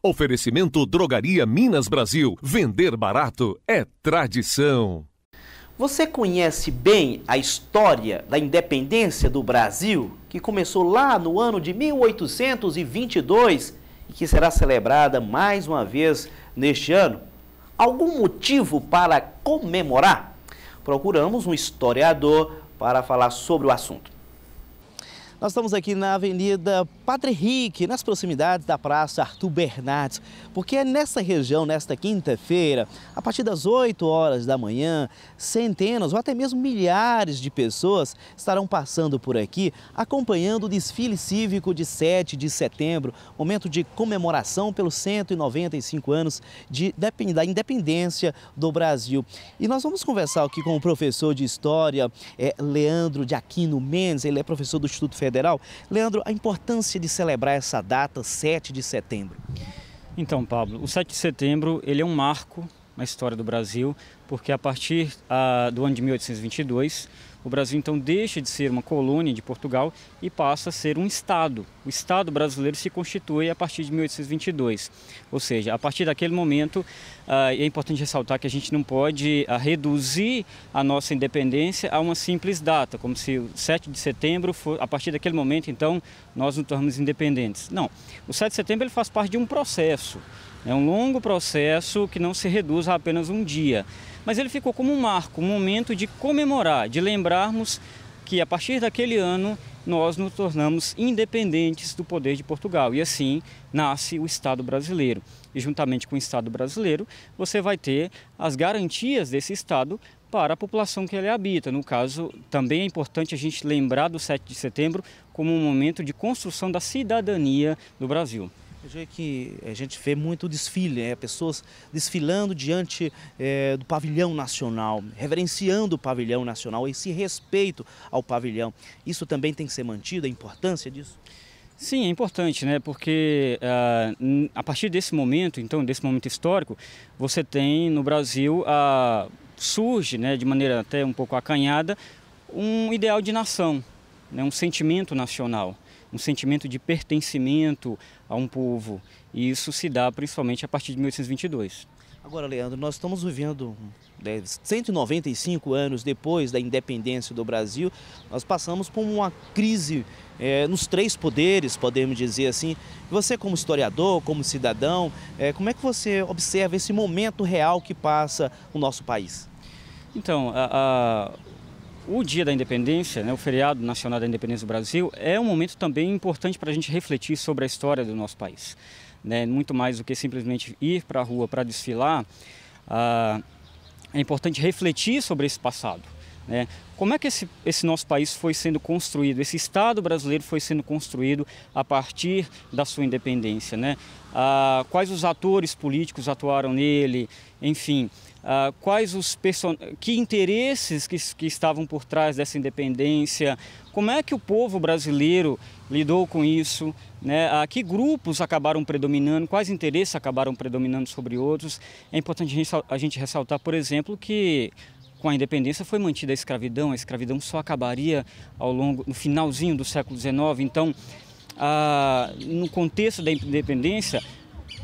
Oferecimento Drogaria Minas Brasil. Vender barato é tradição. Você conhece bem a história da independência do Brasil, que começou lá no ano de 1822 e que será celebrada mais uma vez neste ano? Algum motivo para comemorar? Procuramos um historiador para falar sobre o assunto. Nós estamos aqui na Avenida Padre Henrique, nas proximidades da Praça Arthur Bernardes, porque é nessa região, nesta quinta-feira, a partir das 8 horas da manhã, centenas ou até mesmo milhares de pessoas estarão passando por aqui, acompanhando o desfile cívico de 7 de setembro, momento de comemoração pelos 195 anos da independência do Brasil. E nós vamos conversar aqui com o professor de História, Leandro de Aquino Mendes, ele é professor do Instituto Federal. Leandro, a importância de celebrar essa data, 7 de setembro. Então, Pablo, o 7 de setembro ele é um marco na história do Brasil, porque a partir do ano de 1822, o Brasil então deixa de ser uma colônia de Portugal e passa a ser um Estado. O Estado brasileiro se constitui a partir de 1822, ou seja, a partir daquele momento é importante ressaltar que a gente não pode reduzir a nossa independência a uma simples data, como se o 7 de setembro, a partir daquele momento então nós nos tornamos independentes. Não, o 7 de setembro ele faz parte de um processo, é um longo processo que não se reduz a apenas um dia. Mas ele ficou como um marco, um momento de comemorar, de lembrarmos que a partir daquele ano nós nos tornamos independentes do poder de Portugal. E assim nasce o Estado brasileiro. E juntamente com o Estado brasileiro, você vai ter as garantias desse Estado para a população que ele habita. No caso, também é importante a gente lembrar do 7 de setembro como um momento de construção da cidadania do Brasil. Que a gente vê muito desfile, pessoas desfilando diante do pavilhão nacional, reverenciando o pavilhão nacional, esse respeito ao pavilhão. Isso também tem que ser mantido, a importância disso? Sim, é importante, né? Porque a partir desse momento, então, desse momento histórico, você tem no Brasil, surge, né, de maneira até um pouco acanhada, um ideal de nação, né, um sentimento nacional. Um sentimento de pertencimento a um povo. E isso se dá principalmente a partir de 1822. Agora, Leandro, nós estamos vivendo 195 anos depois da independência do Brasil. Nós passamos por uma crise nos três poderes, podemos dizer assim. Você, como historiador, como cidadão, como é que você observa esse momento real que passa o nosso país? Então, o Dia da Independência, né, o feriado nacional da Independência do Brasil, é um momento também importante para a gente refletir sobre a história do nosso país. Né? Muito mais do que simplesmente ir para a rua para desfilar, é importante refletir sobre esse passado. Né? Como é que esse nosso país foi sendo construído, esse Estado brasileiro foi sendo construído a partir da sua independência? Né? Quais os atores políticos atuaram nele, enfim... que interesses que estavam por trás dessa independência, como é que o povo brasileiro lidou com isso, né? Que grupos acabaram predominando, quais interesses acabaram predominando sobre outros. É importante a gente ressaltar, por exemplo, que com a independência foi mantida a escravidão só acabaria no finalzinho do século XIX, então no contexto da independência,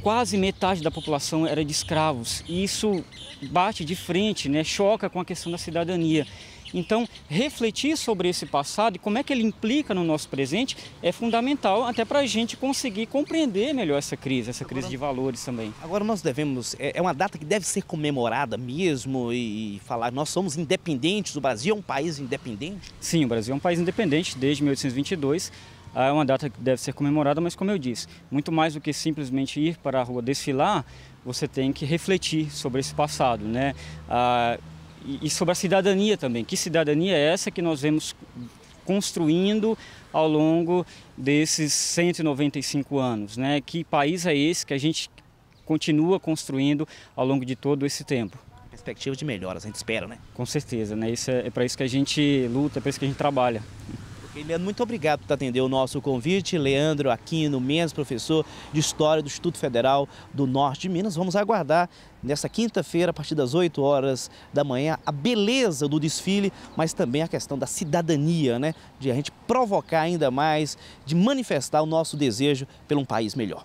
quase metade da população era de escravos e isso bate de frente, né? Choca com a questão da cidadania. Então, refletir sobre esse passado e como é que ele implica no nosso presente é fundamental até para a gente conseguir compreender melhor essa crise de valores também. Agora nós devemos, é uma data que deve ser comemorada mesmo e falar, nós somos independentes, o Brasil é um país independente? Sim, o Brasil é um país independente desde 1822. É uma data que deve ser comemorada, mas como eu disse, muito mais do que simplesmente ir para a rua desfilar, você tem que refletir sobre esse passado, né? E sobre a cidadania também. Que cidadania é essa que nós vemos construindo ao longo desses 195 anos, né? Que país é esse que a gente continua construindo ao longo de todo esse tempo? Perspectiva de melhoras, a gente espera, né? Com certeza, né? É para isso que a gente luta, é para isso que a gente trabalha. Leandro, muito obrigado por atender o nosso convite. Leandro Aquino Mendes, professor de História do Instituto Federal do Norte de Minas. Vamos aguardar nessa quinta-feira, a partir das 8 horas da manhã, a beleza do desfile, mas também a questão da cidadania, né? De a gente provocar ainda mais, de manifestar o nosso desejo por um país melhor.